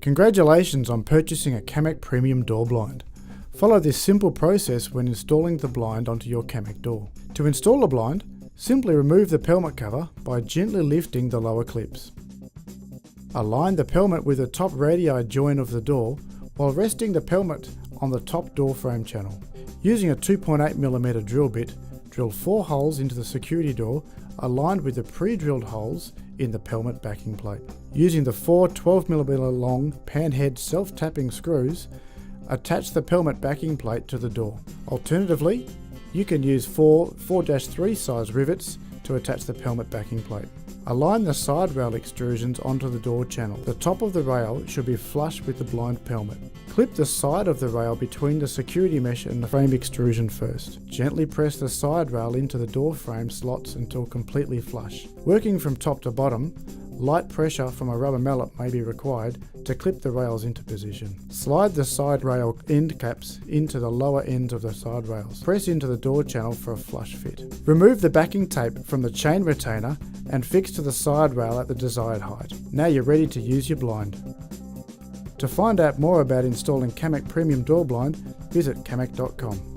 Congratulations on purchasing a Camec Premium Door Blind. Follow this simple process when installing the blind onto your Camec door. To install a blind, simply remove the pelmet cover by gently lifting the lower clips. Align the pelmet with the top radii joint of the door while resting the pelmet on the top door frame channel. Using a 2.8mm drill bit, drill 4 holes into the security door aligned with the pre-drilled holes in the pelmet backing plate. Using the 4 12mm long panhead self-tapping screws, attach the pelmet backing plate to the door. Alternatively, you can use 4-3 size rivets to attach the pelmet backing plate. Align the side rail extrusions onto the door channel. The top of the rail should be flush with the blind pelmet. Clip the side of the rail between the security mesh and the frame extrusion first. Gently press the side rail into the door frame slots until completely flush. Working from top to bottom, light pressure from a rubber mallet may be required to clip the rails into position. Slide the side rail end caps into the lower ends of the side rails. Press into the door channel for a flush fit. Remove the backing tape from the chain retainer and fix to the side rail at the desired height. Now you're ready to use your blind. To find out more about installing Camec Premium Door Blind, visit camec.com.